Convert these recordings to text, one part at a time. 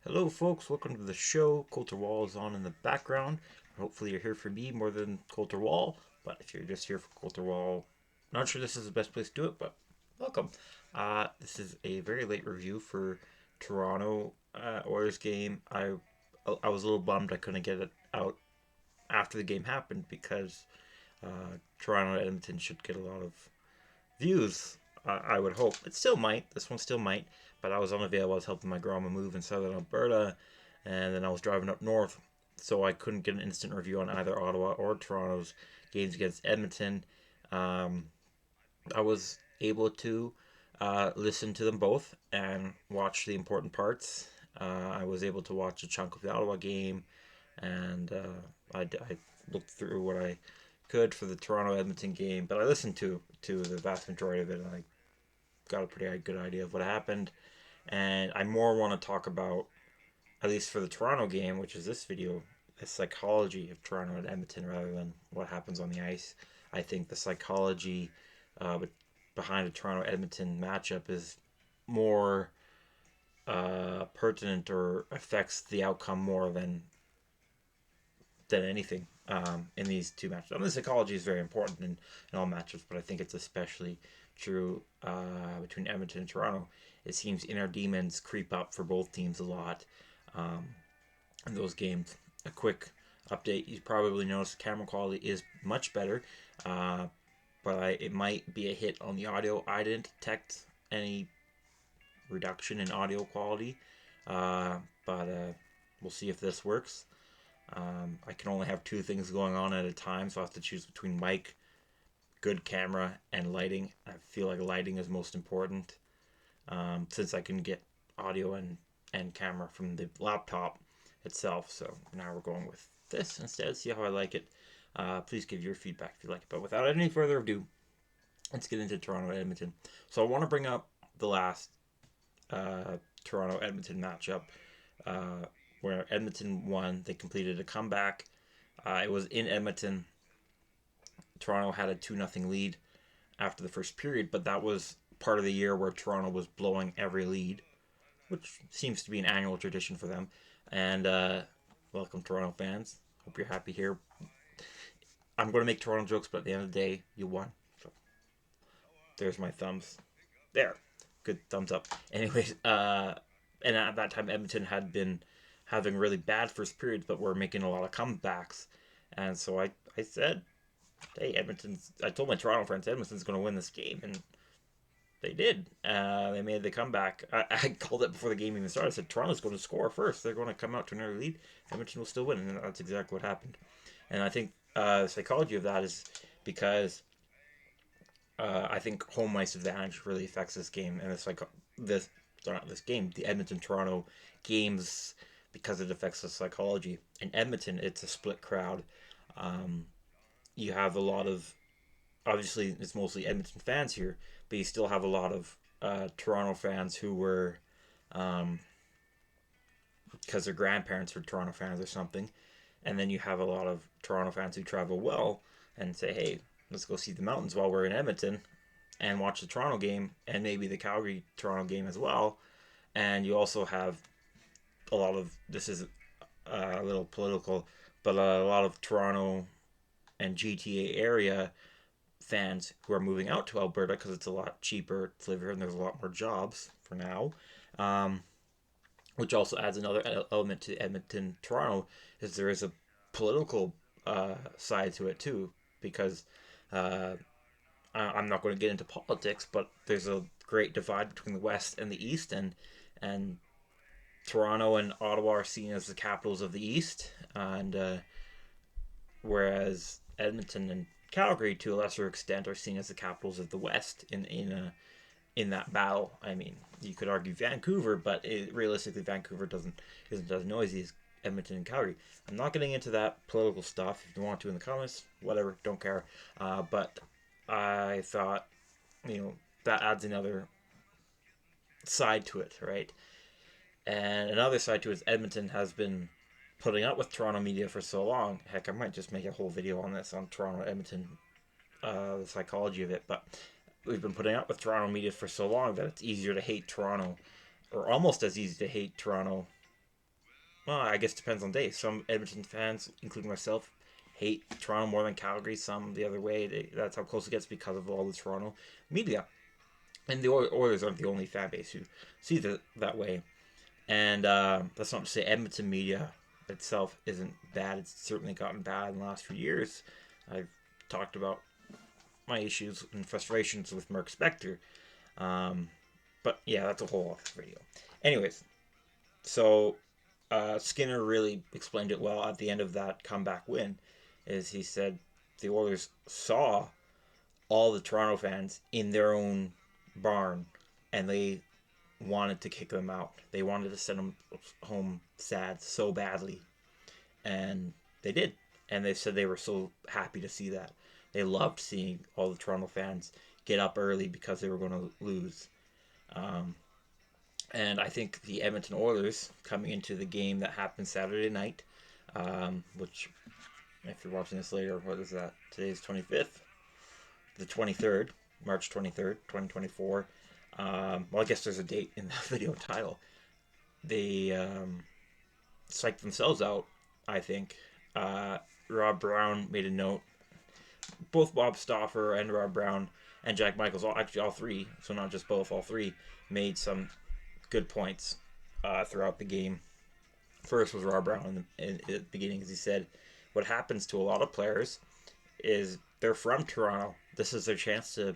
Hello, folks. Welcome to the show. Coulter Wall is on in the background. Hopefully, you're here for me more than Coulter Wall. But if you're just here for Coulter Wall, not sure this is the best place to do it, but welcome. This is a very late review for Toronto Oilers game. I was a little bummed I couldn't get it out after the game happened because Toronto Edmonton should get a lot of views. I would hope it still might. This one still might, but I was unavailable. I was helping my grandma move in southern Alberta, and then I was driving up north, so I couldn't get an instant review on either Ottawa or Toronto's games against Edmonton. Um, I was able to listen to them both and watch the important parts. I was able to watch a chunk of the Ottawa game, and I looked through what I could for the Toronto Edmonton game, but I listened to the vast majority of it, and I got a pretty good idea of what happened. And I more want to talk about, at least for the Toronto game, which is this video, the psychology of Toronto and Edmonton rather than what happens on the ice. I think the psychology uh, behind a Toronto Edmonton matchup is more pertinent or affects the outcome more than anything in these two matches. I mean, the psychology is very important in all matchups, but I think it's especially true between Edmonton and Toronto. It seems inner demons creep up for both teams a lot in those games. A quick update: you probably noticed the camera quality is much better, uh, but it might be a hit on the audio. I didn't detect any reduction in audio quality, but we'll see if this works. I can only have two things going on at a time, so I have to choose between mic, good camera, and lighting. I feel like lighting is most important since I can get audio and camera from the laptop itself. So now we're going with this instead. See how I like it. Please give your feedback if you like it. But without any further ado, let's get into Toronto Edmonton. So I want to bring up the last Toronto Edmonton matchup. Where Edmonton won. They completed a comeback. It was in Edmonton. Toronto had a 2-0 lead after the first period, but that was part of the year where Toronto was blowing every lead, which seems to be an annual tradition for them. And welcome, Toronto fans. Hope you're happy here. I'm going to make Toronto jokes, but at the end of the day, you won. So there's my thumbs. There. Good thumbs up. Anyways, and at that time, Edmonton had been having really bad first periods, but were making a lot of comebacks. And so I said, hey, I told my Toronto friends, Edmonton's going to win this game. And they did. They made the comeback. I called it before the game even started. I said, Toronto's going to score first. They're going to come out to an early lead. Edmonton will still win. And that's exactly what happened. And I think the psychology of that is because I think home ice advantage really affects this game. And it's like this game, the Edmonton Toronto games, because it affects the psychology. In Edmonton, it's a split crowd. Um, you have a lot of, obviously, it's mostly Edmonton fans here, but you still have a lot of Toronto fans who were, um, because their grandparents were Toronto fans or something. And then you have a lot of Toronto fans who travel well and say, hey, let's go see the mountains while we're in Edmonton and watch the Toronto game and maybe the Calgary Toronto game as well. And you also have a lot of, this is a little political, but a lot of Toronto and GTA area fans who are moving out to Alberta because it's a lot cheaper to live here and there's a lot more jobs for now. Um, which also adds another element to Edmonton, Toronto, is there is a political side to it too, because uh, I'm not going to get into politics, but there's a great divide between the West and the East, and Toronto and Ottawa are seen as the capitals of the East, and whereas Edmonton and Calgary, to a lesser extent, are seen as the capitals of the West in that battle. I mean, you could argue Vancouver, but realistically, Vancouver isn't as noisy as Edmonton and Calgary. I'm not getting into that political stuff. If you want to in the comments, whatever, don't care. But I thought, that adds another side to it, right? And another side to it is Edmonton has been putting up with Toronto media for so long. Heck, I might just make a whole video on this on Toronto Edmonton, the psychology of it. But we've been putting up with Toronto media for so long that it's easier to hate Toronto, or almost as easy to hate Toronto well, I guess it depends on day. Some Edmonton fans, including myself, hate Toronto more than Calgary. Some the other way. That's how close it gets because of all the Toronto media. And the Oilers aren't the only fan base who see it that way. And that's not to say Edmonton media itself isn't bad. It's certainly gotten bad in the last few years. I've talked about my issues and frustrations with Mark Spector. Um, but yeah, that's a whole other video. Anyways, so Skinner really explained it well at the end of that comeback win. Is he said the Oilers saw all the Toronto fans in their own barn, and they wanted to kick them out. They wanted to send them home sad so badly, and they did. And they said they were so happy to see that. They loved seeing all the Toronto fans get up early because they were going to lose. Um, and I think the Edmonton Oilers coming into the game that happened Saturday night, which if you're watching this later, what is that? Today's 25th, the 23rd, March 23rd, 2024. Well, I guess there's a date in the video title. They psyched themselves out, I think. Rob Brown made a note. Both Bob Stauffer and Rob Brown and Jack Michaels, actually all three, so not just both, all three, made some good points throughout the game. First was Rob Brown in the beginning, as he said, what happens to a lot of players is they're from Toronto. This is their chance to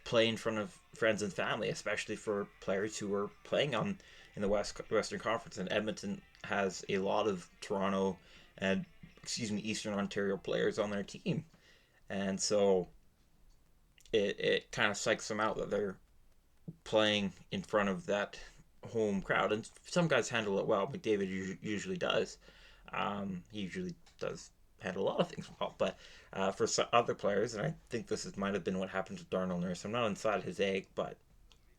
play in front of friends and family, especially for players who are playing in the Western Conference. And Edmonton has a lot of Toronto and Eastern Ontario players on their team, and so it kind of psychs them out that they're playing in front of that home crowd. And some guys handle it well. McDavid usually does. He usually does handle a lot of things well, but for some other players, and I think might have been what happened to Darnell Nurse. I'm not inside his egg, but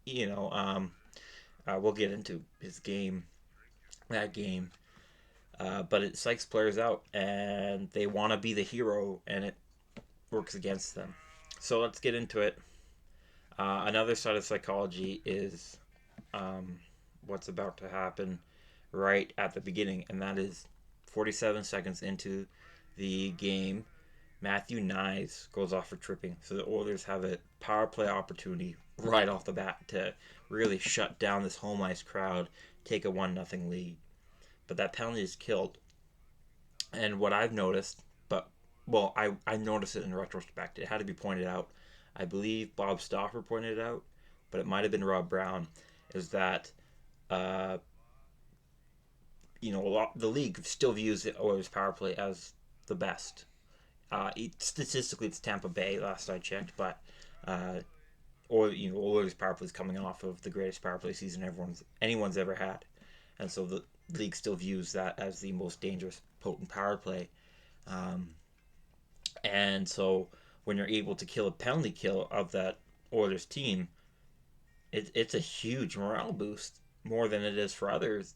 we'll get into his that game. But it psychs players out, and they want to be the hero, and it works against them. So let's get into it. Another side of psychology is what's about to happen right at the beginning, and that is 47 seconds into the game, Matthew Knies goes off for tripping. So the Oilers have a power play opportunity right off the bat to really shut down this home ice crowd, take a 1-0 lead. But that penalty is killed. And what I've noticed, I noticed it in retrospect. It had to be pointed out. I believe Bob Stauffer pointed it out, but it might have been Rob Brown, is that the league still views the Oilers power play as the best. Statistically, it's Tampa Bay last I checked, but Oilers power play is coming off of the greatest power play season anyone's ever had, and so the league still views that as the most dangerous, potent power play. And so when you're able to kill a penalty kill of that Oilers team, it's a huge morale boost, more than it is for others.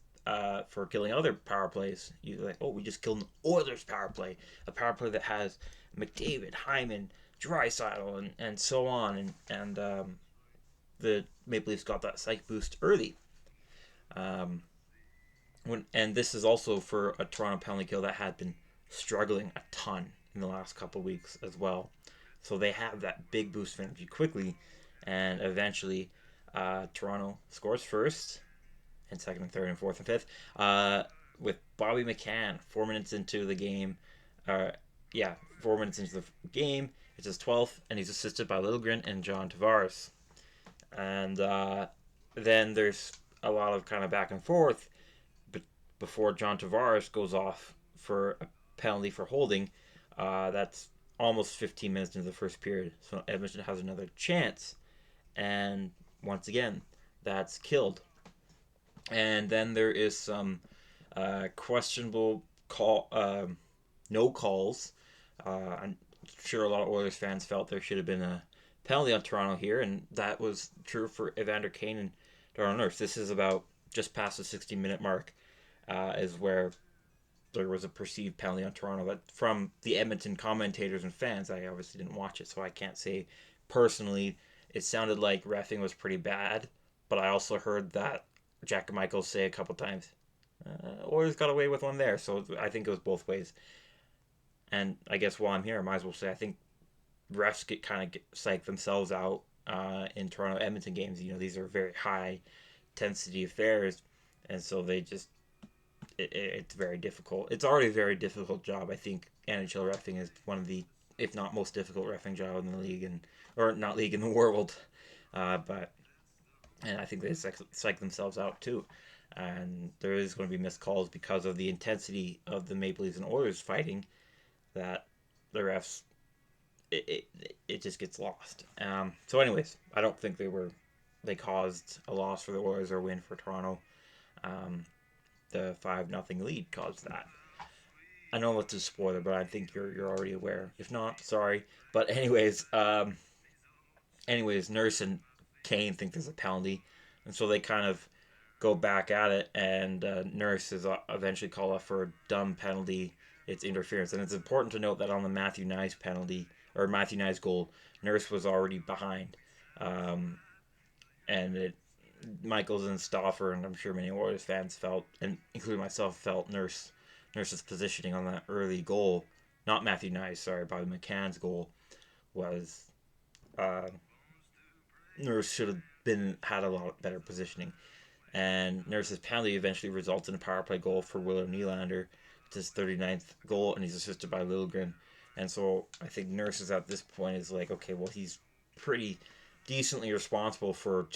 For killing other power plays, you're like, oh, we just killed an Oilers power play, a power play that has McDavid, Hyman, Draisaitl, and so on, and the Maple Leafs got that psych boost early. And this is also for a Toronto penalty kill that had been struggling a ton in the last couple weeks as well. So they have that big boost of energy quickly, and eventually Toronto scores first, and second and third and fourth and fifth, with Bobby McCann 4 minutes into the game. 4 minutes into the game. It's his 12th, and he's assisted by Liljegren and John Tavares. And then there's a lot of kind of back and forth before John Tavares goes off for a penalty for holding. That's almost 15 minutes into the first period. So Edmonton has another chance. And once again, that's killed. And then there is some questionable no calls. I'm sure a lot of Oilers fans felt there should have been a penalty on Toronto here, and that was true for Evander Kane and Darnell Nurse. This is about just past the 60-minute mark, is where there was a perceived penalty on Toronto. But from the Edmonton commentators and fans, I obviously didn't watch it, so I can't say personally. It sounded like reffing was pretty bad, but I also heard that Jack Michaels say a couple times, Oilers got away with one there, so I think it was both ways. And I guess while I'm here, I might as well say I think refs get psych themselves out in Toronto Edmonton games. These are very high intensity affairs, and so they just it's very difficult. It's already a very difficult job. I think NHL refing is one of the, if not most difficult refing job in the league, and or not league in the world. But and I think they psych themselves out too. And there is going to be missed calls because of the intensity of the Maple Leafs and Oilers fighting. That the refs, it just gets lost. So, anyways, I don't think they caused a loss for the Oilers or a win for Toronto. Um, the 5-0 lead caused that. I know it's a spoiler, but I think you're already aware. If not, sorry. But anyways, Nurse and Kane think there's a penalty, and so they kind of go back at it, and Nurse is eventually called off for a dumb penalty. It's interference, and it's important to note that on the Matthew Knies penalty or Matthew Knies goal, Nurse was already behind, um, and Michaels and Stauffer, and I'm sure many Warriors fans felt, and including myself, felt Nurse's positioning on that early goal, not Matthew Knies, sorry, Bobby McCann's goal, was uh, Nurse should have had a lot better positioning. And Nurse's penalty eventually results in a power play goal for William Nylander. It's his 39th goal, and he's assisted by Liljegren. And so I think Nurse at this point is like, okay, well, he's pretty decently responsible for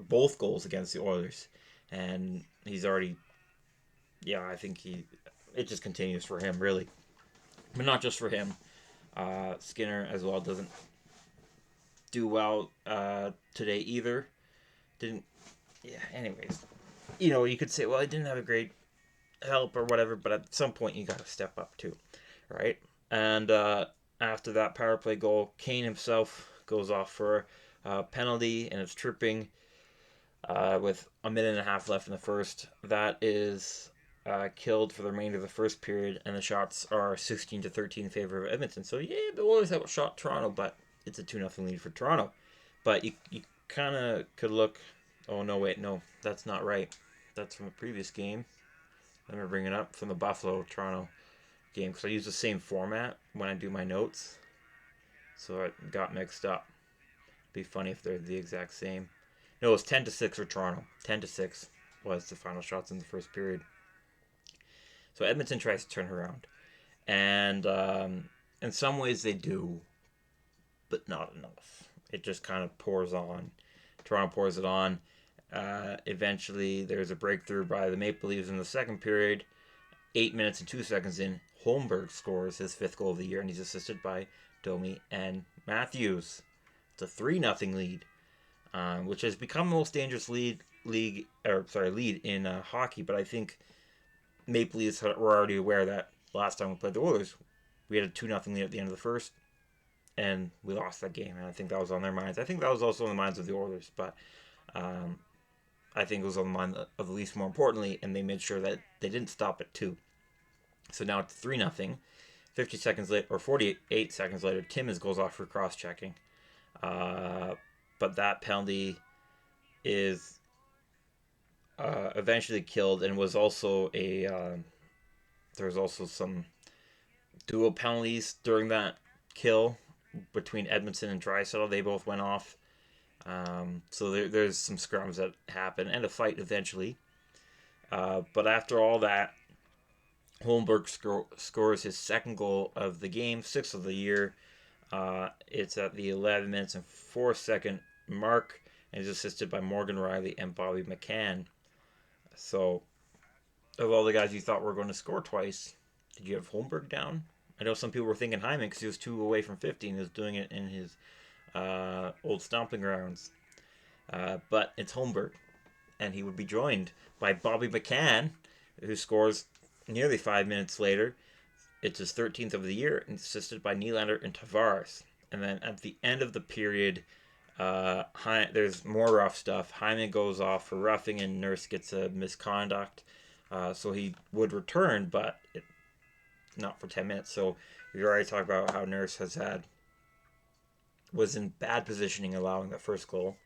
both goals against the Oilers. And he's already, yeah, I think it just continues for him, really. But not just for him. Skinner as well doesn't do well today either. Didn't, yeah, anyways. You could say, well, I didn't have a great help or whatever, but at some point you got to step up too, right? And after that power play goal, Kane himself goes off for a penalty, and it's tripping with a minute and a half left in the first. That is killed for the remainder of the first period, and the shots are 16-13 in favor of Edmonton. So yeah, the Oilers outshot Toronto, but it's a 2-0 lead for Toronto. But you kind of could look. Oh no, wait, no, that's not right. That's from a previous game. Let me bring it up from the Buffalo Toronto game because I use the same format when I do my notes, so it got mixed up. It'd be funny if they're the exact same. No, it was 10-6 for Toronto. 10-6 was the final shots in the first period. So Edmonton tries to turn around, and in some ways they do, but not enough. It just kind of pours on. Toronto pours it on. Eventually, there's a breakthrough by the Maple Leafs in the second period. 8 minutes and 2 seconds in, Holmberg scores his 5th goal of the year, and he's assisted by Domi and Matthews. It's a 3-0 lead, which has become the most dangerous lead in hockey. But I think Maple Leafs were already aware that last time we played the Oilers, we had a 2-0 lead at the end of the first, and we lost that game. And I think that was on their minds. I think that was also on the minds of the Oilers, but I think it was on the mind of the Leafs more importantly, and they made sure that they didn't stop at 2. So now it's 3-0. 50 seconds later, or 48 seconds later, Timmins goes off for cross-checking. But that penalty is eventually killed, and was also there's also some dual penalties during that kill between Edmondson and Draisaitl. They both went off. So there's some scrums that happen, and a fight eventually. But after all that, Holmberg scores his 2nd goal of the game, 6th of the year. It's at the 11 minutes and 4-second mark, and is assisted by Morgan Rielly and Bobby McCann. So, of all the guys you thought were going to score twice, did you have Holmberg down? I know some people were thinking Hyman because he was 2 away from 50 and he was doing it in his old stomping grounds. But it's Holmberg, and he would be joined by Bobby McCann, who scores nearly 5 minutes later. It's his 13th of the year, and assisted by Nylander and Tavares. And then at the end of the period, there's more rough stuff. Hyman goes off for roughing, and Nurse gets a misconduct. So he would return, but not for 10 minutes. So we already talked about how Nurse was in bad positioning allowing the first goal.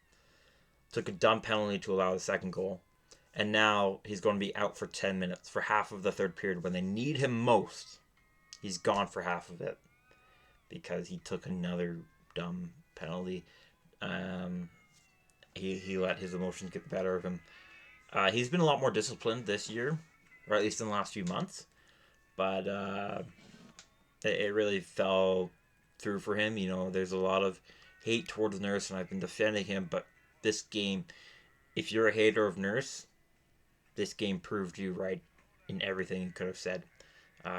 Took a dumb penalty to allow the second goal. And now he's going to be out for 10 minutes for half of the third period when they need him most. He's gone for half of it because he took another dumb penalty. Um, he let his emotions get the better of him. He's been a lot more disciplined this year, or at least in the last few months. But it really fell through for him. You know, there's a lot of hate towards Nurse, and I've been defending him. But this game, if you're a hater of Nurse, this game proved you right in everything you could have said.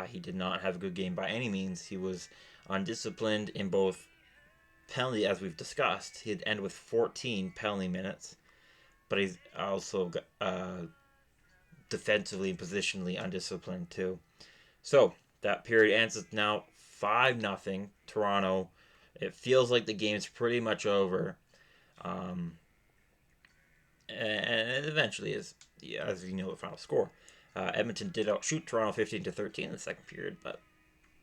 He did not have a good game by any means. He was undisciplined in both penalty, as we've discussed. He'd end with 14 penalty minutes, but he's also defensively and positionally undisciplined too. So that period ends with now 5-0 Toronto. It feels like the game's pretty much over. And it eventually is, yeah, as you know, the final score. Edmonton did outshoot Toronto 15-13 in the second period, but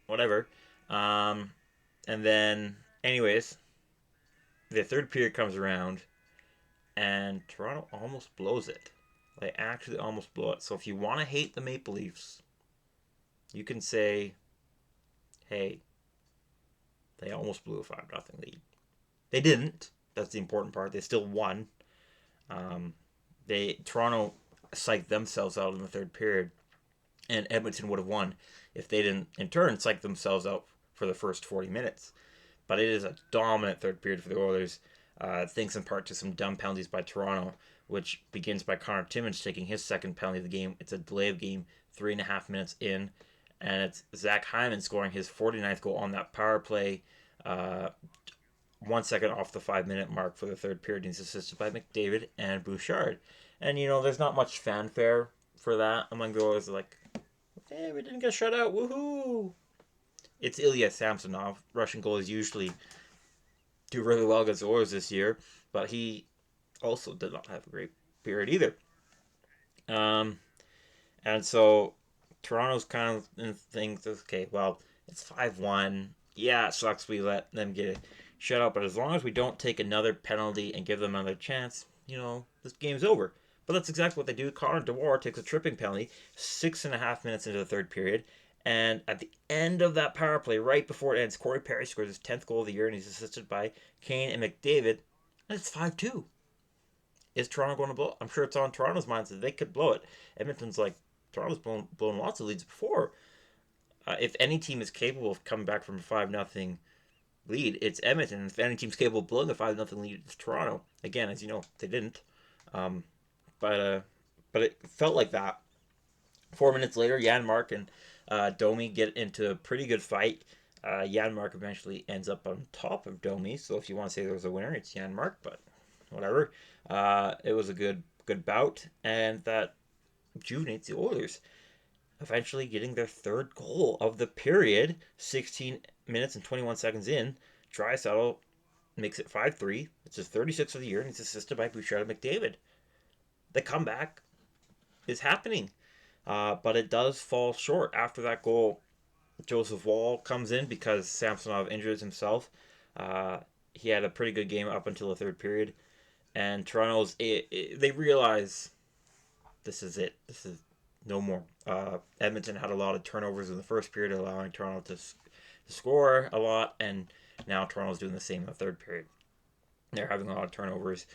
whatever. And then, anyways, the third period comes around, and Toronto almost blows it. They actually almost blow it. So if you want to hate the Maple Leafs, you can say, hey, they almost blew a 5-0 lead. They didn't. That's the important part. They still won. Toronto psyched themselves out in the third period, and Edmonton would have won if they didn't, in turn, psych themselves out for the first 40 minutes. But it is a dominant third period for the Oilers, thanks in part to some dumb penalties by Toronto, which begins by Connor Timmins taking his second penalty of the game. It's a delay of game, 3.5 minutes in, and it's Zach Hyman scoring his 49th goal on that power play, 1 second off the 5-minute mark for the third period. He's assisted by McDavid and Bouchard. And, you know, there's not much fanfare for that among the Oilers. Like, hey, we didn't get shut out. Woohoo! It's Ilya Samsonov. Russian goalies usually do really well against the Oilers this year, but he also did not have a great period either. And so Toronto's kind of thinks, okay, well, it's 5-1. Yeah, it sucks we let them get a shutout, but as long as we don't take another penalty and give them another chance, you know, this game's over. But that's exactly what they do. Connor TOR takes a tripping penalty 6.5 minutes into the third period. And at the end of that power play, right before it ends, Corey Perry scores his 10th goal of the year, and he's assisted by Kane and McDavid. And it's 5-2. Is Toronto going to blow it? I'm sure it's on Toronto's minds that they could blow it. Edmonton's like, Toronto's blown lots of leads before. If any team is capable of coming back from a 5-0 lead, it's Edmonton. If any team's capable of blowing a 5-0 lead, it's Toronto. Again, as you know, they didn't. But it felt like that. 4 minutes later, Janmark and Domi get into a pretty good fight. Janmark eventually ends up on top of Domi, so if you want to say there was a winner, it's Janmark, but whatever. It was a good bout, and that rejuvenates the Oilers, eventually getting their third goal of the period, 16 minutes and 21 seconds in. Draisaitl makes it 5-3. It's his 36th of the year, and he's assisted by Bouchard and McDavid. The comeback is happening, but it does fall short after that goal. Joseph Woll comes in because Samsonov injures himself. He had a pretty good game up until the third period, and they realize this is it. This is no more. Edmonton had a lot of turnovers in the first period, allowing Toronto to score a lot, and now Toronto's doing the same in the third period. They're having a lot of turnovers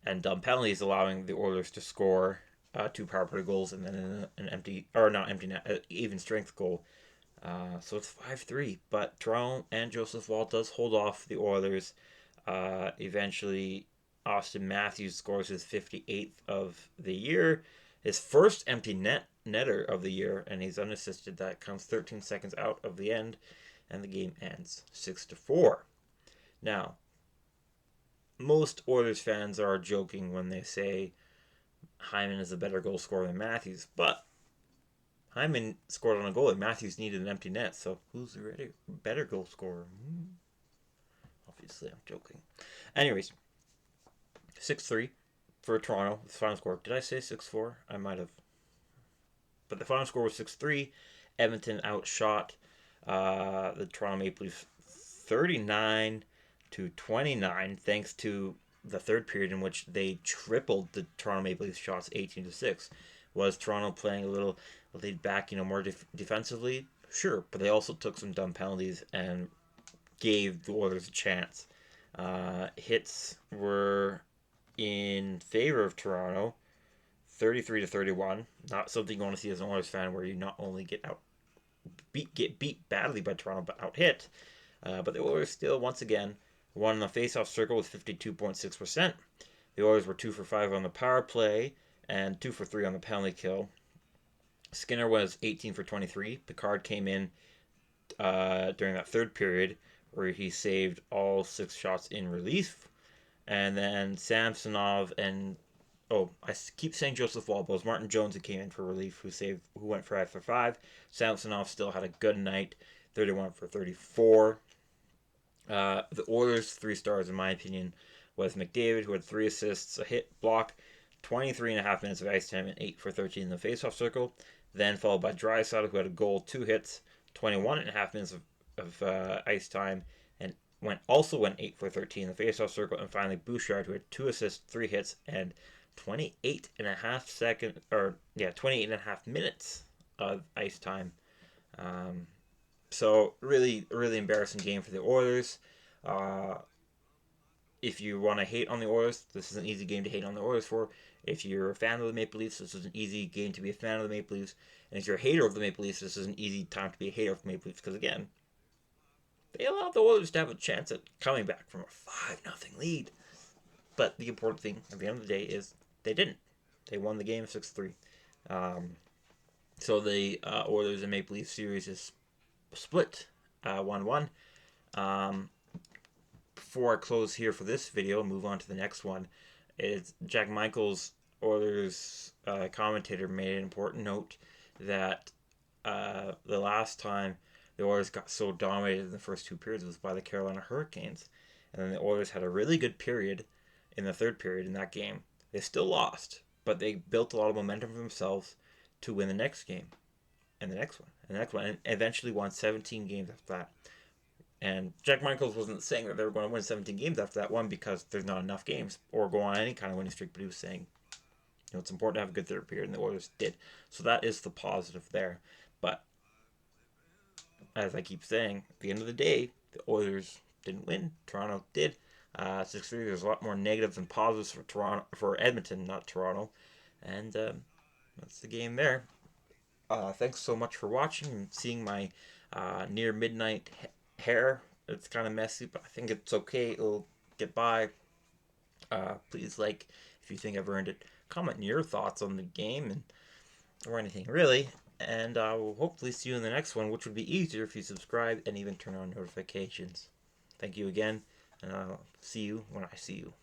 and dumb penalties, allowing the Oilers to score 2 power play goals and then an empty, or not empty net, even strength goal. So it's 5-3, but Toronto and Joseph Woll does hold off the Oilers. Eventually, Austin Matthews scores his 58th of the year, his first empty netter of the year, and he's unassisted. That comes 13 seconds out of the end, and the game ends 6-4. Now, most Oilers fans are joking when they say Hyman is a better goal scorer than Matthews, but Hyman scored on a goal and Matthews needed an empty net, so who's the better goal scorer? Obviously, I'm joking. Anyways, 6-3 for Toronto, the final score. Did I say 6-4? I might have. But the final score was 6-3. Edmonton outshot the Toronto Maple Leafs 39-29, thanks to the third period, in which they tripled the Toronto Maple Leafs shots, 18-6. Was Toronto playing a little laid back, more defensively? Sure, but they also took some dumb penalties and gave the Oilers a chance. Hits were in favor of Toronto, 33-31. Not something you want to see as an Oilers fan, where you not only get beat badly by Toronto, but out hit. But the Oilers still, once again, won in the face-off circle with 52.6%. The Oilers were 2 for 5 on the power play and 2 for 3 on the penalty kill. Skinner was 18 for 23. Picard came in during that third period, where he saved all 6 shots in relief. And then Samsonov and I keep saying Joseph Woll, but it was Martin Jones who came in for relief, who went 5 for 5. Samsonov still had a good night, 31 for 34. The Oilers' 3 stars, in my opinion, was McDavid, who had 3 assists, a hit, block, 23.5 minutes of ice time, and 8 for 13 in the faceoff circle. Then followed by Draisaitl, who had a goal, 2 hits, 21.5 minutes of ice time, and went 8 for 13 in the faceoff circle. And finally, Bouchard, who had 2 assists, 3 hits, and 28.5 minutes of ice time. So really, really embarrassing game for the Oilers. If you want to hate on the Oilers, this is an easy game to hate on the Oilers for. If you're a fan of the Maple Leafs, this is an easy game to be a fan of the Maple Leafs. And if you're a hater of the Maple Leafs, this is an easy time to be a hater of the Maple Leafs. Because again, they allowed the Oilers to have a chance at coming back from a 5-0 lead. But the important thing at the end of the day is they didn't. They won the game 6-3. So the Oilers and Maple Leafs series is split 1-1. Before I close here for this video, move on to the next one. It's Jack Michaels, Oilers commentator, made an important note that the last time the Oilers got so dominated in the first 2 periods was by the Carolina Hurricanes. And then the Oilers had a really good period in the third period in that game. They still lost, but they built a lot of momentum for themselves to win the next game, and the next one, and the next one, and eventually won 17 games after that. And Jack Michaels wasn't saying that they were going to win 17 games after that one because there's not enough games or go on any kind of winning streak, but he was saying, it's important to have a good third period, and the Oilers did. So that is the positive there. But as I keep saying, at the end of the day, the Oilers didn't win. Toronto did. 6-3. There's a lot more negatives than positives for Edmonton, not Toronto. And that's the game there. Thanks so much for watching and seeing my near midnight hair. It's kind of messy, but I think it's okay. It'll get by. Please like if you think I've earned it. Comment your thoughts on the game or anything really. And I will hopefully see you in the next one, which would be easier if you subscribe and even turn on notifications. Thank you again, and I'll see you when I see you.